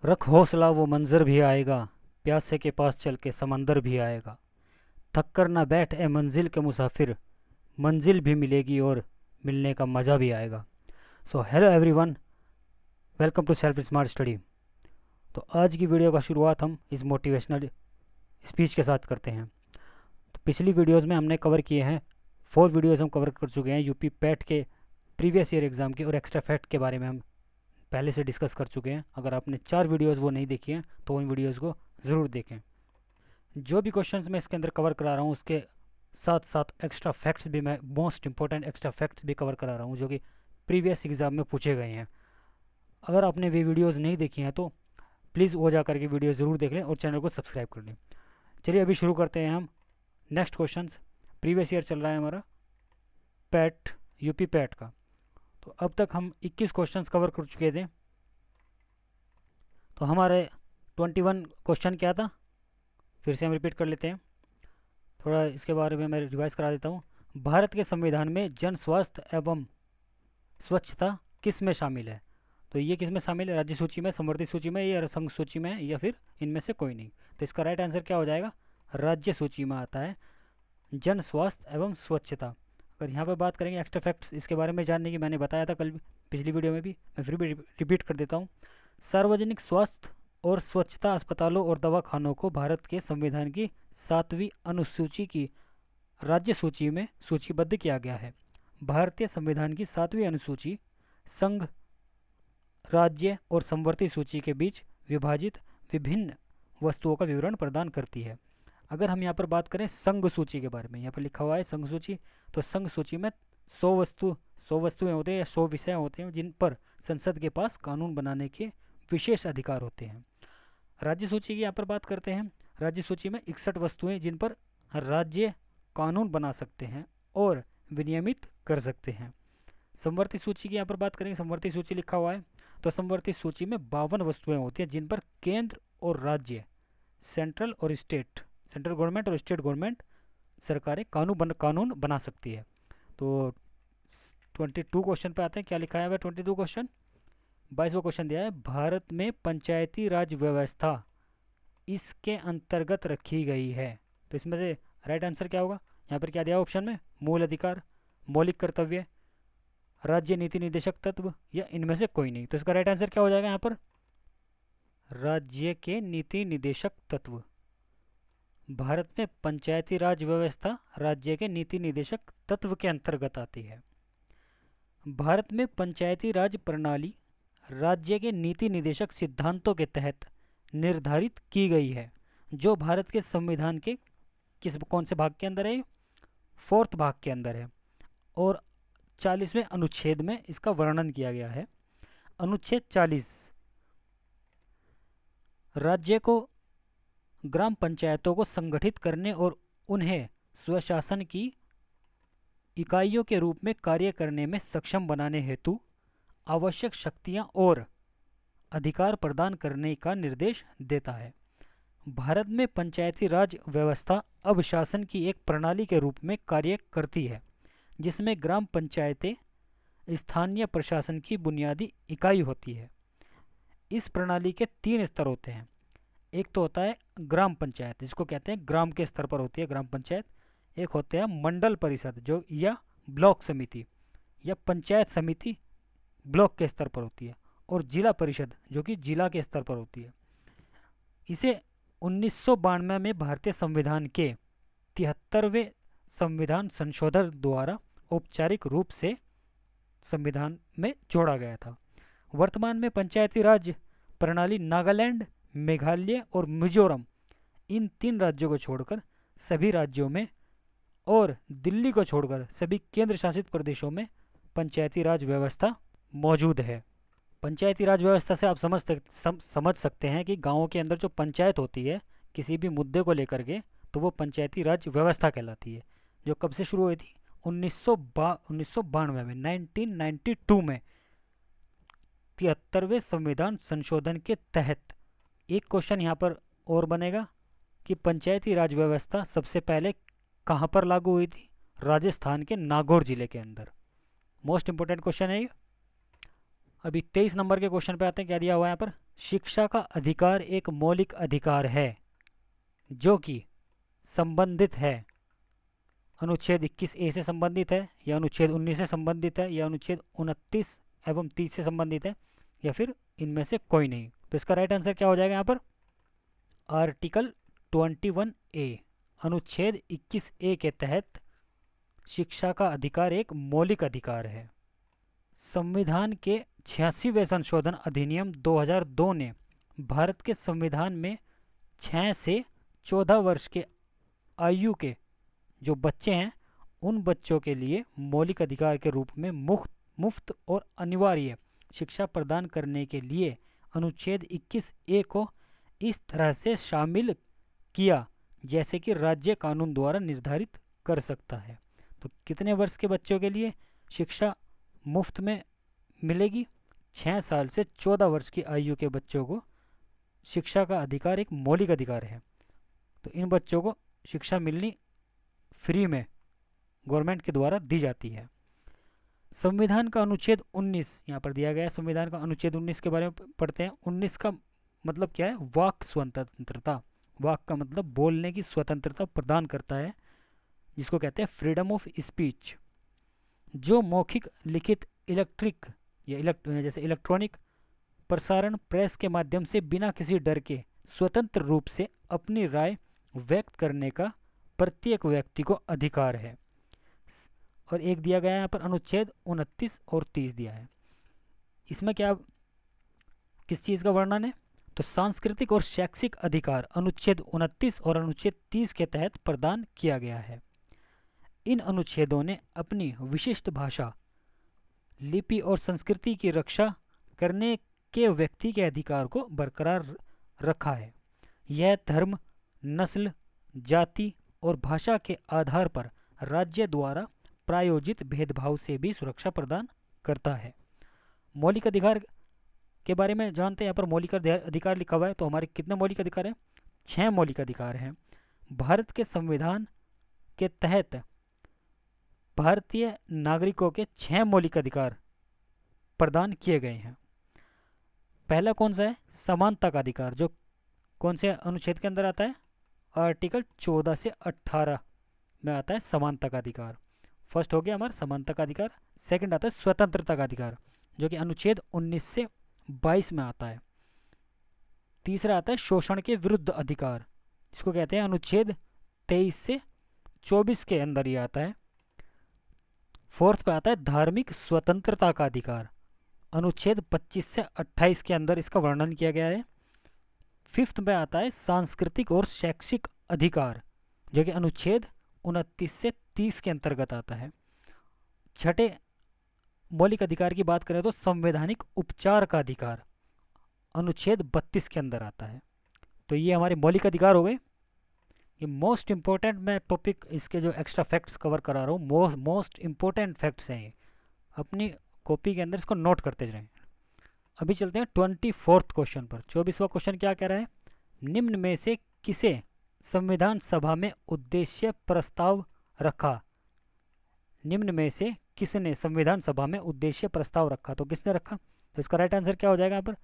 रख हौसला वो मंजर भी आएगा, प्यासे के पास चल के समंदर भी आएगा। थक कर ना बैठ ए मंजिल के मुसाफिर, मंजिल भी मिलेगी और मिलने का मज़ा भी आएगा। So hello everyone, welcome to self smart study. तो आज की वीडियो का शुरुआत हम इस मोटिवेशनल स्पीच के साथ करते हैं। तो पिछली वीडियोस में हमने कवर किए हैं, 4 वीडियोस हम कवर कर चुके हैं यूपी पैट के प्रीवियस ईयर एग्ज़ाम के और एक्स्ट्रा फैक्ट के बारे में हम पहले से डिस्कस कर चुके हैं। अगर आपने 4 वीडियोस वो नहीं देखी हैं तो उन वीडियोस को ज़रूर देखें। जो भी क्वेश्चंस मैं इसके अंदर कवर करा रहा हूँ उसके साथ साथ एक्स्ट्रा फैक्ट्स भी, मैं मोस्ट इंपॉर्टेंट एक्स्ट्रा फैक्ट्स भी कवर करा रहा हूँ जो कि प्रीवियस एग्ज़ाम में पूछे गए हैं। अगर आपने वे वीडियोज़ नहीं देखी हैं तो प्लीज़ वो जा करके वीडियो ज़रूर देख लें और चैनल को सब्सक्राइब कर लें। चलिए अभी शुरू करते हैं हम नेक्स्ट क्वेश्चन। प्रीवियस ईयर चल रहा है हमारा पैट, यूपी पैट का। तो अब तक हम 21 क्वेश्चंस कवर कर चुके थे। तो हमारे 21 क्वेश्चन क्या था, फिर से हम रिपीट कर लेते हैं। थोड़ा इसके बारे में मैं रिवाइज करा देता हूँ। भारत के संविधान में जन स्वास्थ्य एवं स्वच्छता किस में शामिल है? तो ये किस में शामिल है? राज्य सूची में, समवर्ती सूची में या संघ सूची में या फिर इनमें से कोई नहीं। तो इसका राइट आंसर क्या हो जाएगा? राज्य सूची में आता है जन स्वास्थ्य एवं स्वच्छता। अगर यहाँ पर बात करेंगे एक्स्ट्रा फैक्ट्स इसके बारे में जानने की, मैंने बताया था कल पिछली वीडियो में भी, मैं फिर भी रिपीट कर देता हूँ। सार्वजनिक स्वास्थ्य और स्वच्छता अस्पतालों और दवाखानों को भारत के संविधान की 7वीं अनुसूची की राज्य सूची में सूचीबद्ध किया गया है। भारतीय संविधान की 7वीं अनुसूची संघ, राज्य और समवर्ती सूची के बीच विभाजित विभिन्न वस्तुओं का विवरण प्रदान करती है। अगर हम यहाँ पर बात करें संघ सूची के बारे में, यहाँ पर लिखा हुआ है संघ सूची। तो संघ सूची में 100 वस्तुएं होते हैं या 100 विषय होते हैं जिन पर संसद के पास कानून बनाने के विशेष अधिकार होते हैं। राज्य सूची की यहाँ पर बात करते हैं। राज्य सूची में 61 वस्तुएं जिन पर राज्य कानून बना सकते हैं और विनियमित कर सकते हैं। समवर्ती सूची की यहाँ पर बात करेंगे, समवर्ती सूची लिखा हुआ है। तो समवर्ती सूची में 52 वस्तुएं होती हैं जिन पर केंद्र और राज्य, सेंट्रल गवर्नमेंट और स्टेट गवर्नमेंट सरकारें कानून बना सकती है। तो 22 क्वेश्चन पे आते हैं। क्या लिखा है? 22 क्वेश्चन, 22वां क्वेश्चन दिया है, भारत में पंचायती राज व्यवस्था इसके अंतर्गत रखी गई है। तो इसमें से राइट आंसर क्या होगा? यहाँ पर क्या दिया ऑप्शन में? मूल अधिकार, मौलिक कर्तव्य, राज्य नीति निदेशक तत्व या इनमें से कोई नहीं। तो इसका राइट आंसर क्या हो जाएगा यहाँ पर? राज्य के नीति निदेशक तत्व। भारत में पंचायती राज व्यवस्था राज्य के नीति निदेशक तत्व के अंतर्गत आती है। भारत में पंचायती राज प्रणाली राज्य के नीति निदेशक सिद्धांतों के तहत निर्धारित की गई है, जो भारत के संविधान के कौन से भाग के अंदर है? 4th भाग के अंदर है और 40वें अनुच्छेद में इसका वर्णन किया गया है। अनुच्छेद 40 राज्य को ग्राम पंचायतों को संगठित करने और उन्हें स्वशासन की इकाइयों के रूप में कार्य करने में सक्षम बनाने हेतु आवश्यक शक्तियां और अधिकार प्रदान करने का निर्देश देता है। भारत में पंचायती राज व्यवस्था अब शासन की एक प्रणाली के रूप में कार्य करती है, जिसमें ग्राम पंचायतें स्थानीय प्रशासन की बुनियादी इकाई होती है। इस प्रणाली के 3 स्तर होते हैं। एक तो होता है ग्राम पंचायत, जिसको कहते हैं ग्राम के स्तर पर होती है ग्राम पंचायत। एक होता है मंडल परिषद जो या ब्लॉक समिति या पंचायत समिति ब्लॉक के स्तर पर होती है, और जिला परिषद जो कि जिला के स्तर पर होती है। इसे 1992 में भारतीय संविधान के 73वें संविधान संशोधन द्वारा औपचारिक रूप से संविधान में जोड़ा गया था। वर्तमान में पंचायती राज प्रणाली नागालैंड, मेघालय और मिजोरम, इन 3 राज्यों को छोड़कर सभी राज्यों में और दिल्ली को छोड़कर सभी केंद्र शासित प्रदेशों में पंचायती राज व्यवस्था मौजूद है। पंचायती राज व्यवस्था से आप समझ सकते हैं कि गाँवों के अंदर जो पंचायत होती है किसी भी मुद्दे को लेकर के, तो वो पंचायती राज व्यवस्था कहलाती है, जो कब से शुरू हुई थी? 1992 में, 1992 में 73वें संविधान संशोधन के तहत। एक क्वेश्चन यहाँ पर और बनेगा कि पंचायती राज व्यवस्था सबसे पहले कहाँ पर लागू हुई थी? राजस्थान के नागौर जिले के अंदर। मोस्ट इंपोर्टेंट क्वेश्चन है ये। अभी 23 नंबर के क्वेश्चन पे आते हैं। क्या दिया हुआ है यहाँ पर? शिक्षा का अधिकार एक मौलिक अधिकार है जो कि संबंधित है, अनुच्छेद 21A से संबंधित है, या अनुच्छेद 19 से संबंधित है, या अनुच्छेद 29 एवं 30 से संबंधित है, या फिर इनमें से कोई नहीं। तो इसका राइट आंसर क्या हो जाएगा यहाँ पर? आर्टिकल 21A, अनुच्छेद 21A के तहत शिक्षा का अधिकार एक मौलिक अधिकार है। संविधान के 86वें संशोधन अधिनियम 2002 ने भारत के संविधान में 6 से 14 वर्ष के आयु के जो बच्चे हैं उन बच्चों के लिए मौलिक अधिकार के रूप में मुफ्त और अनिवार्य शिक्षा प्रदान करने के लिए अनुच्छेद 21A को इस तरह से शामिल किया जैसे कि राज्य कानून द्वारा निर्धारित कर सकता है। तो कितने वर्ष के बच्चों के लिए शिक्षा मुफ्त में मिलेगी? 6 साल से 14 वर्ष की आयु के बच्चों को शिक्षा का अधिकार एक मौलिक अधिकार है। तो इन बच्चों को शिक्षा मिलनी फ्री में गवर्नमेंट के द्वारा दी जाती है। संविधान का अनुच्छेद 19 यहाँ पर दिया गया है। संविधान का अनुच्छेद 19 के बारे में पढ़ते हैं। 19 का मतलब क्या है? वाक स्वतंत्रता। वाक का मतलब बोलने की स्वतंत्रता प्रदान करता है, जिसको कहते हैं फ्रीडम ऑफ स्पीच। जो मौखिक, लिखित, इलेक्ट्रिक या जैसे इलेक्ट्रॉनिक प्रसारण, प्रेस के माध्यम से बिना किसी डर के स्वतंत्र रूप से अपनी राय व्यक्त करने का प्रत्येक व्यक्ति को अधिकार है। और एक दिया गया है यहाँ पर अनुच्छेद 29 और 30 दिया है। इसमें क्या किस चीज़ का वर्णन है? तो सांस्कृतिक और शैक्षिक अधिकार अनुच्छेद 29 और अनुच्छेद 30 के तहत प्रदान किया गया है। इन अनुच्छेदों ने अपनी विशिष्ट भाषा, लिपि और संस्कृति की रक्षा करने के व्यक्ति के अधिकार को बरकरार रखा है। यह धर्म, नस्ल, जाति और भाषा के आधार पर राज्य द्वारा प्रायोजित भेदभाव से भी सुरक्षा प्रदान करता है। मौलिक अधिकार के बारे में जानते हैं। यहाँ पर मौलिक अधिकार लिखा हुआ है, तो हमारे कितने मौलिक अधिकार हैं? 6 मौलिक अधिकार हैं। भारत के संविधान के तहत भारतीय नागरिकों के 6 मौलिक अधिकार प्रदान किए गए हैं। पहला कौन सा है? समानता का अधिकार, जो कौन से अनुच्छेद के अंदर आता है? आर्टिकल 14 से 18 में आता है समानता का अधिकार। फर्स्ट हो गया हमारा समानता का अधिकार। सेकंड आता है स्वतंत्रता का अधिकार, जो कि अनुच्छेद 19 से 22 में आता है। तीसरा आता है शोषण के विरुद्ध अधिकार, जिसको कहते हैं अनुच्छेद 23 से 24 के अंदर ही आता है। फोर्थ पे आता है धार्मिक स्वतंत्रता का अधिकार, अनुच्छेद 25 से 28 के अंदर इसका वर्णन किया गया है। फिफ्थ में आता है सांस्कृतिक और शैक्षिक अधिकार, जो कि अनुच्छेद 29 से 30 के अंतर्गत आता है। छठे मौलिक अधिकार की बात करें तो संवैधानिक उपचार का अधिकार अनुच्छेद 32 के अंदर आता है। तो ये हमारे मौलिक अधिकार हो गए। ये मोस्ट इम्पोर्टेंट मैं टॉपिक, इसके जो एक्स्ट्रा फैक्ट्स कवर करा रहा हूँ, मोस्ट इम्पोर्टेंट फैक्ट्स हैं ये, अपनी कॉपी के अंदर इसको नोट करते जाएं। अभी चलते हैं 24th क्वेश्चन पर। 24वां क्वेश्चन क्या कह रहा है? निम्न में से किसे संविधान सभा में उद्देश्य प्रस्ताव रखा? निम्न में से किसने संविधान सभा में उद्देश्य प्रस्ताव रखा? तो किसने रखा? तो इसका राइट आंसर क्या हो जाएगा यहाँ पर?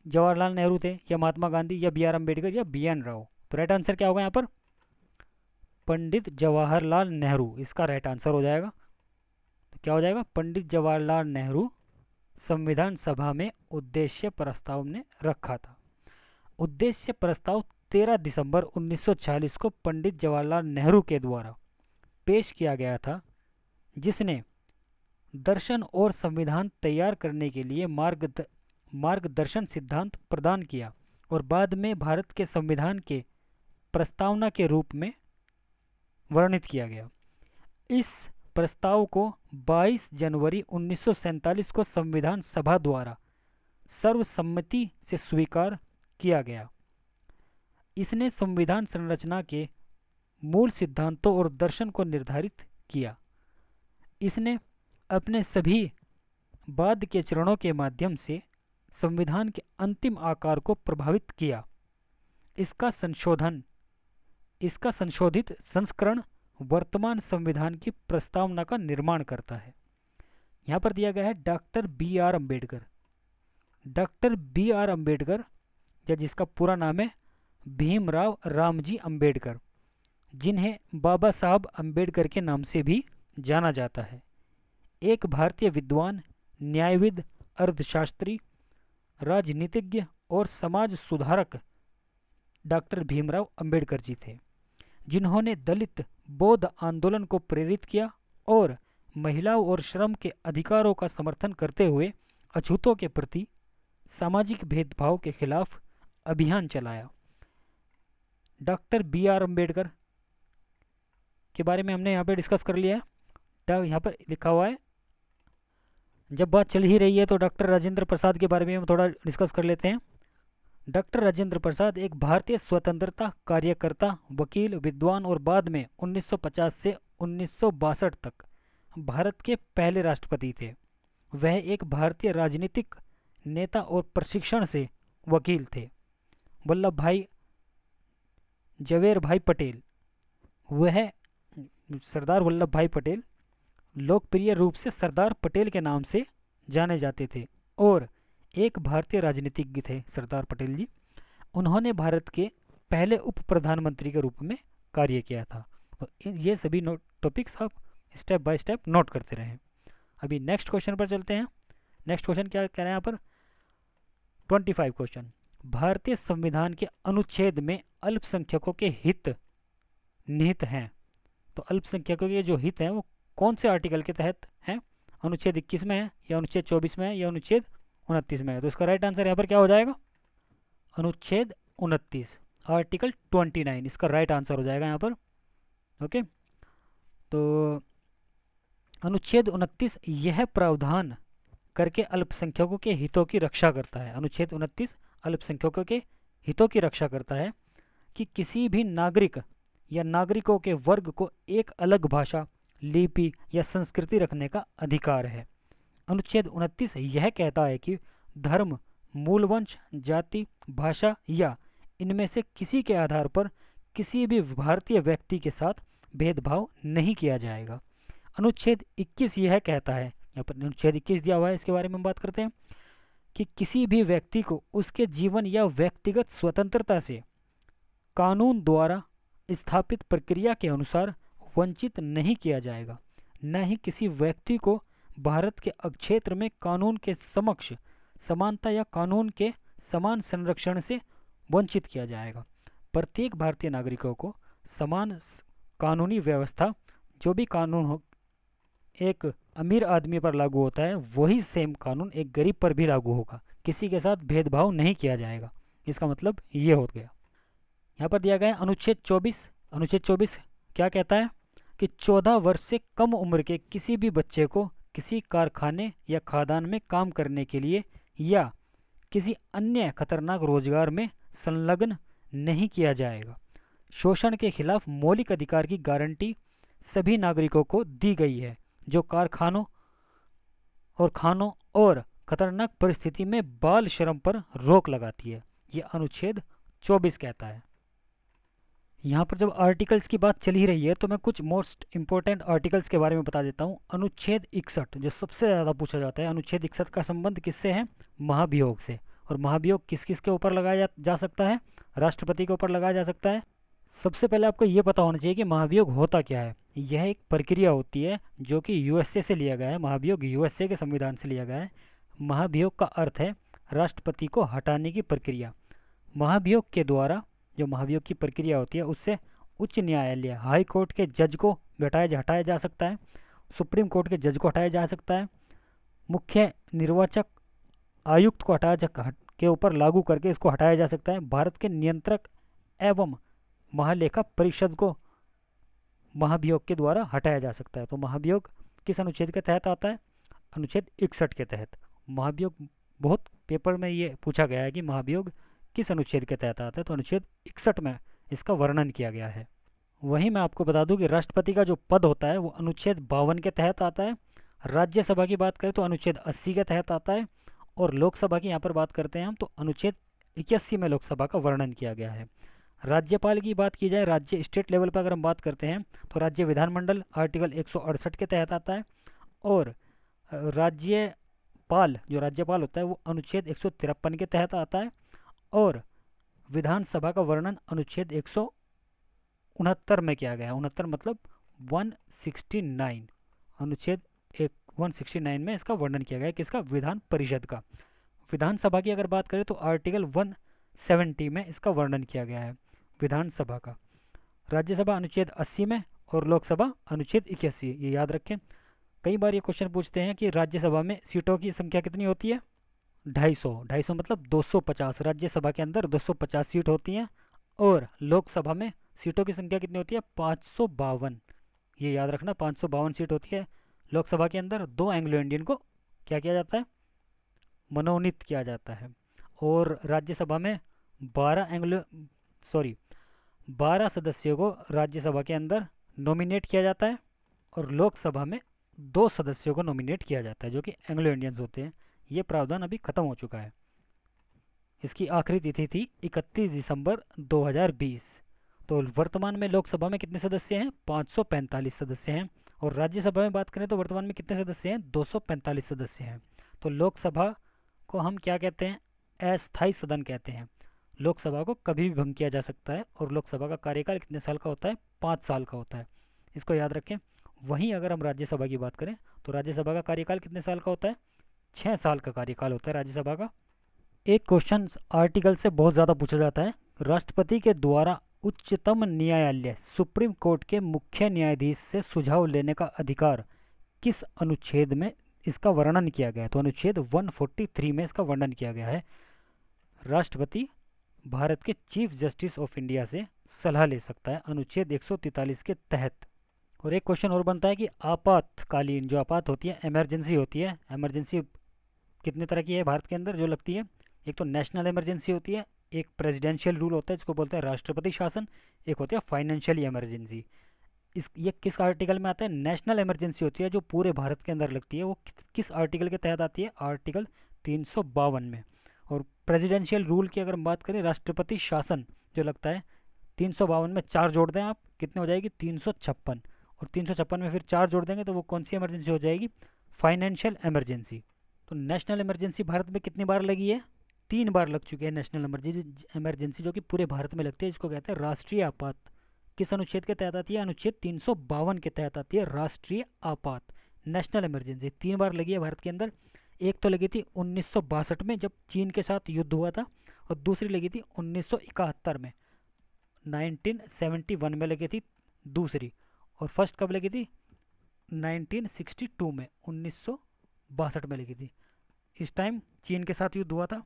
जवाहरलाल नेहरू थे, या महात्मा गांधी, या B.R. अम्बेडकर, या BN राव। तो राइट आंसर क्या होगा यहाँ पर? पंडित जवाहरलाल नेहरू इसका राइट आंसर हो जाएगा। तो क्या हो जाएगा? पंडित जवाहरलाल नेहरू संविधान सभा में उद्देश्य प्रस्ताव ने रखा था। उद्देश्य प्रस्ताव 13 दिसंबर 1946 को पंडित जवाहरलाल नेहरू के द्वारा पेश किया गया था, जिसने दर्शन और संविधान तैयार करने के लिए मार्गदर्शन सिद्धांत प्रदान किया और बाद में भारत के संविधान के प्रस्तावना के रूप में वर्णित किया गया। इस प्रस्ताव को 22 जनवरी 1947 को संविधान सभा द्वारा सर्वसम्मति से स्वीकार किया गया। इसने संविधान संरचना के मूल सिद्धांतों और दर्शन को निर्धारित किया। इसने अपने सभी बाद के चरणों के माध्यम से संविधान के अंतिम आकार को प्रभावित किया। इसका संशोधित संस्करण वर्तमान संविधान की प्रस्तावना का निर्माण करता है। यहाँ पर दिया गया है doctor B.R. Ambedkar. Doctor B R Ambedkar, या जिसका पूरा नाम है भीमराव रामजी अम्बेडकर, जिन्हें बाबा साहब अम्बेडकर के नाम से भी जाना जाता है, एक भारतीय विद्वान, न्यायविद, अर्थशास्त्री, राजनीतिज्ञ और समाज सुधारक डॉक्टर भीमराव अम्बेडकर जी थे, जिन्होंने दलित बौद्ध आंदोलन को प्रेरित किया और महिलाओं और श्रम के अधिकारों का समर्थन करते हुए अछूतों के प्रति सामाजिक भेदभाव के खिलाफ अभियान चलाया। डॉक्टर बी आर अम्बेडकर के बारे में हमने यहाँ पे डिस्कस कर लिया है। यहाँ पर लिखा हुआ है, जब बात चल ही रही है तो डॉक्टर राजेंद्र प्रसाद के बारे में हम थोड़ा डिस्कस कर लेते हैं। डॉक्टर राजेंद्र प्रसाद एक भारतीय स्वतंत्रता कार्यकर्ता, वकील, विद्वान और बाद में 1950 से 1962 तक भारत के पहले राष्ट्रपति थे। वह एक भारतीय राजनीतिक नेता और प्रशिक्षण से वकील थे। वल्लभ भाई जवेर भाई पटेल, वह सरदार वल्लभ भाई पटेल लोकप्रिय रूप से सरदार पटेल के नाम से जाने जाते थे और एक भारतीय राजनीतिज्ञ थे सरदार पटेल जी। उन्होंने भारत के पहले उप प्रधानमंत्री के रूप में कार्य किया था। तो ये सभी टॉपिक्स आप स्टेप बाय स्टेप नोट करते रहें। अभी नेक्स्ट क्वेश्चन पर चलते हैं। नेक्स्ट क्वेश्चन क्या कह रहे हैं यहाँ पर, 25 क्वेश्चन। भारतीय संविधान के अनुच्छेद में अल्पसंख्यकों के हित निहित हैं। तो अल्पसंख्यकों के जो हित हैं वो कौन से आर्टिकल के तहत हैं? अनुच्छेद 21 में है, या अनुच्छेद 24 में है, या अनुच्छेद 29 में है? तो इसका राइट आंसर यहाँ पर क्या हो जाएगा? अनुच्छेद 29, आर्टिकल 29 इसका राइट आंसर हो जाएगा यहाँ पर। ओके, तो अनुच्छेद 29 यह प्रावधान करके अल्पसंख्यकों के हितों की रक्षा करता है। अनुच्छेद 29 अल्पसंख्यकों के हितों की रक्षा करता है कि किसी भी नागरिक या नागरिकों के वर्ग को एक अलग भाषा, लिपि या संस्कृति रखने का अधिकार है। अनुच्छेद 29 यह कहता है कि धर्म, मूलवंश, जाति, भाषा या इनमें से किसी के आधार पर किसी भी भारतीय व्यक्ति के साथ भेदभाव नहीं किया जाएगा। अनुच्छेद 21 यह कहता है, यहाँ पर अनुच्छेद 21 दिया हुआ है, इसके बारे में बात करते हैं कि किसी भी व्यक्ति को उसके जीवन या व्यक्तिगत स्वतंत्रता से कानून द्वारा स्थापित प्रक्रिया के अनुसार वंचित नहीं किया जाएगा। न ही किसी व्यक्ति को भारत के क्षेत्र में कानून के समक्ष समानता या कानून के समान संरक्षण से वंचित किया जाएगा। प्रत्येक भारतीय नागरिकों को समान कानूनी व्यवस्था, जो भी कानून हो एक अमीर आदमी पर लागू होता है वही सेम कानून एक गरीब पर भी लागू होगा। किसी के साथ भेदभाव नहीं किया जाएगा। इसका मतलब ये हो गया। यहाँ पर दिया गया अनुच्छेद 24। अनुच्छेद 24 क्या कहता है कि 14 वर्ष से कम उम्र के किसी भी बच्चे को किसी कारखाने या खदान में काम करने के लिए या किसी अन्य खतरनाक रोजगार में संलग्न नहीं किया जाएगा। शोषण के खिलाफ मौलिक अधिकार की गारंटी सभी नागरिकों को दी गई है, जो कारखानों और खानों और खतरनाक परिस्थिति में बाल श्रम पर रोक लगाती है। ये अनुच्छेद 24 कहता है। यहाँ पर जब आर्टिकल्स की बात चल ही रही है तो मैं कुछ मोस्ट इंपॉर्टेंट आर्टिकल्स के बारे में बता देता हूँ। अनुच्छेद 61 जो सबसे ज़्यादा पूछा जाता है, अनुच्छेद 61 का संबंध किससे है? महाभियोग से। और महाभियोग किस किस के ऊपर लगाया जा सकता है? राष्ट्रपति के ऊपर लगाया जा सकता है। सबसे पहले आपको ये पता होना चाहिए कि महाभियोग होता क्या है। यह एक प्रक्रिया होती है जो कि यूएसए से लिया गया है। महाभियोग यूएसए के संविधान से लिया गया है। महाभियोग का अर्थ है राष्ट्रपति को हटाने की प्रक्रिया। महाभियोग के द्वारा जो महाभियोग की प्रक्रिया होती है उससे उच्च न्यायालय, हाई कोर्ट के जज को हटाया जा सकता है, सुप्रीम कोर्ट के जज को हटाया जा सकता है, मुख्य निर्वाचक आयुक्त को के ऊपर लागू करके इसको हटाया जा सकता है, भारत के नियंत्रक एवं महालेखा परिषद को महाभियोग के द्वारा हटाया जा सकता है। तो महाभियोग किस अनुच्छेद के तहत आता है? अनुच्छेद 61 के तहत। महाभियोग बहुत पेपर में ये पूछा गया है कि महाभियोग किस अनुच्छेद के तहत आता है, तो अनुच्छेद 61 में इसका वर्णन किया गया है। वहीं मैं आपको बता दूं कि राष्ट्रपति का जो पद होता है वो अनुच्छेद 52 के तहत आता है। राज्यसभा की बात करें तो अनुच्छेद 80 के तहत आता है। और लोकसभा की यहाँ पर बात करते हैं हम तो अनुच्छेद 81 में लोकसभा का वर्णन किया गया है। राज्यपाल की बात की जाए, राज्य स्टेट लेवल पर अगर हम बात करते हैं तो राज्य विधानमंडल आर्टिकल 168 के तहत आता है। और राज्य राज्यपाल, जो राज्यपाल होता है वो अनुच्छेद 153 के तहत आता है, और विधानसभा का वर्णन अनुच्छेद 169 में किया गया है। 69 मतलब 169, अनुच्छेद 169 में इसका वर्णन किया गया है, किसका? विधान परिषद का। विधानसभा की अगर बात करें तो आर्टिकल 170 में इसका वर्णन किया गया है विधानसभा का। राज्यसभा अनुच्छेद 80 में, और लोकसभा अनुच्छेद 81। ये याद रखें। कई बार ये क्वेश्चन पूछते हैं कि राज्यसभा में सीटों की संख्या कितनी होती है? 250। 250 मतलब 250। राज्यसभा के अंदर 250 सीट होती हैं, और लोकसभा में सीटों की संख्या कितनी होती है? 552। ये याद रखना, 552 सीट होती है लोकसभा के अंदर। 2 एंग्लो इंडियन को क्या किया जाता है? मनोनीत किया जाता है। और राज्यसभा में 12 सदस्यों को राज्यसभा के अंदर नॉमिनेट किया जाता है, और लोकसभा में 2 सदस्यों को नॉमिनेट किया जाता है जो कि एंग्लो इंडियंस होते हैं। ये प्रावधान अभी खत्म हो चुका है। इसकी आखिरी तिथि थी 31 दिसंबर 2020। तो वर्तमान में लोकसभा में कितने सदस्य हैं? 545 सदस्य हैं। और राज्यसभा में बात करें तो वर्तमान में कितने सदस्य हैं? 245 सदस्य हैं। तो लोकसभा को हम क्या कहते हैं? अस्थायी सदन कहते हैं। लोकसभा को कभी भी भंग किया जा सकता है, और लोकसभा का कार्यकाल कितने साल का होता है? 5 साल का होता है। इसको याद रखें। वहीं अगर हम राज्यसभा की बात करें तो राज्यसभा का कार्यकाल कितने साल का होता है? 6 साल का कार्यकाल होता है राज्यसभा का। एक क्वेश्चन आर्टिकल से बहुत ज़्यादा पूछा जाता है। राष्ट्रपति के द्वारा उच्चतम न्यायालय सुप्रीम कोर्ट के मुख्य न्यायाधीश से सुझाव लेने का अधिकार किस अनुच्छेद में इसका वर्णन किया गया है? तो अनुच्छेद 143 में इसका वर्णन किया गया है। राष्ट्रपति भारत के चीफ जस्टिस ऑफ इंडिया से सलाह ले सकता है अनुच्छेद 143 के तहत। और एक क्वेश्चन और बनता है कि आपातकालीन, जो आपात होती है, इमरजेंसी होती है, इमरजेंसी कितने तरह की है भारत के अंदर जो लगती है? एक तो नेशनल इमरजेंसी होती है, एक प्रेसिडेंशियल रूल होता है जिसको बोलते हैं राष्ट्रपति शासन, एक होती है फाइनेंशियल इमरजेंसी। ये किस आर्टिकल में आता है? नेशनल इमरजेंसी होती है जो पूरे भारत के अंदर लगती है, वो किस आर्टिकल के तहत आती है? आर्टिकल 352 में। और प्रेसिडेंशियल रूल की अगर हम बात करें, राष्ट्रपति शासन जो लगता है, 352 में 4 जोड़ दें आप, कितने हो जाएगी? 356। और 356 में फिर 4 जोड़ देंगे तो वो कौन सी इमरजेंसी हो जाएगी? Financial emergency. तो नेशनल इमरजेंसी भारत में कितनी बार लगी है? 3 बार लग चुकी है नेशनल इमरजेंसी, जो कि पूरे भारत में लगती है, जिसको कहते हैं राष्ट्रीय आपात। किस अनुच्छेद के तहत आती है? अनुच्छेद 352 के तहत आती है राष्ट्रीय आपात, नेशनल इमरजेंसी। 3 बार लगी है भारत के अंदर। एक तो लगी थी 1962 में जब चीन के साथ युद्ध हुआ था, और दूसरी लगी थी 1971 में, 1971 में लगी थी दूसरी। और फर्स्ट कब लगी थी? 1962 में, 1962 में लगी थी। इस टाइम चीन के साथ युद्ध हुआ था।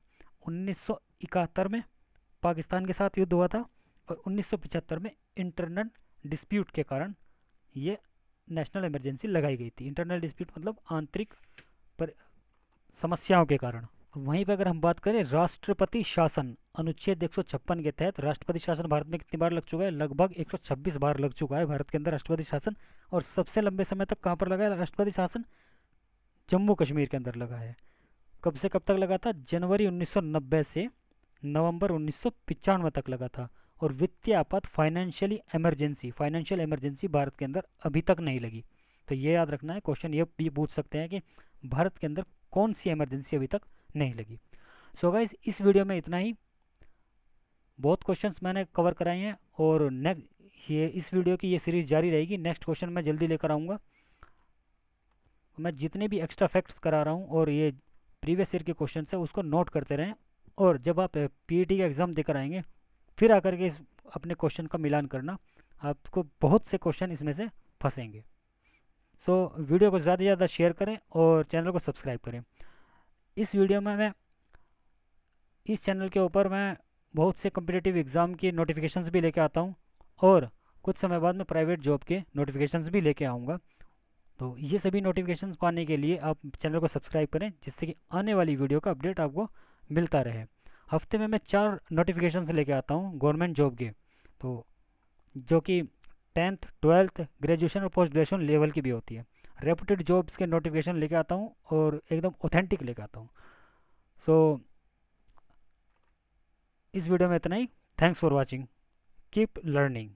1971 में पाकिस्तान के साथ युद्ध हुआ था, और 1975 में इंटरनल डिस्प्यूट के कारण ये नेशनल इमरजेंसी लगाई गई थी। इंटरनल डिस्प्यूट मतलब आंतरिक समस्याओं के कारण। वहीं पर अगर हम बात करें राष्ट्रपति शासन, अनुच्छेद 156 के तहत राष्ट्रपति शासन भारत में कितनी बार लग चुका है? लगभग 126 बार लग चुका है भारत के अंदर राष्ट्रपति शासन। और सबसे लंबे समय तक कहाँ पर लगा है राष्ट्रपति शासन? जम्मू कश्मीर के अंदर लगा है। कब से कब तक लगा था? जनवरी 1990 से नवंबर 1995 तक लगा था। और वित्तीय आपात, फाइनेंशियल इमरजेंसी भारत के अंदर अभी तक नहीं लगी। तो ये याद रखना है। क्वेश्चन ये भी पूछ सकते हैं कि भारत के अंदर कौन सी इमरजेंसी अभी तक नहीं लगी। सो गाइस, इस वीडियो में इतना ही। बहुत क्वेश्चंस मैंने कवर कराए हैं, और इस वीडियो की ये सीरीज जारी रहेगी। नेक्स्ट क्वेश्चन मैं जल्दी लेकर आऊँगा। मैं जितने भी एक्स्ट्रा फैक्ट्स करा रहा हूँ और ये प्रीवियस ईयर के क्वेश्चन है उसको नोट करते रहें, और जब आप पीईटी का एग्ज़ाम देकर आएंगे फिर आकर के अपने क्वेश्चन का मिलान करना। आपको बहुत से क्वेश्चन इसमें से फंसेंगे। सो वीडियो को ज़्यादा से ज़्यादा शेयर करें और चैनल को सब्सक्राइब करें। इस वीडियो में मैं इस चैनल के ऊपर मैं बहुत से कम्पिटिटिव एग्ज़ाम की नोटिफिकेशंस भी लेके आता हूँ, और कुछ समय बाद में प्राइवेट जॉब के नोटिफिकेशंस भी लेके आऊँगा। तो ये सभी नोटिफिकेशंस पाने के लिए आप चैनल को सब्सक्राइब करें, जिससे कि आने वाली वीडियो का अपडेट आपको मिलता रहे। हफ्ते में मैं 4 नोटिफिकेशंस लेके आता हूँ गवर्नमेंट जॉब के, तो जो कि 10th 12th ग्रेजुएशन और पोस्ट ग्रेजुएशन लेवल की भी होती है। रेपुटेड जॉब्स के नोटिफिकेशन लेके आता हूँ और एकदम ऑथेंटिक लेके आता हूँ। सो इस वीडियो में इतना ही। Thanks for watching. Keep learning.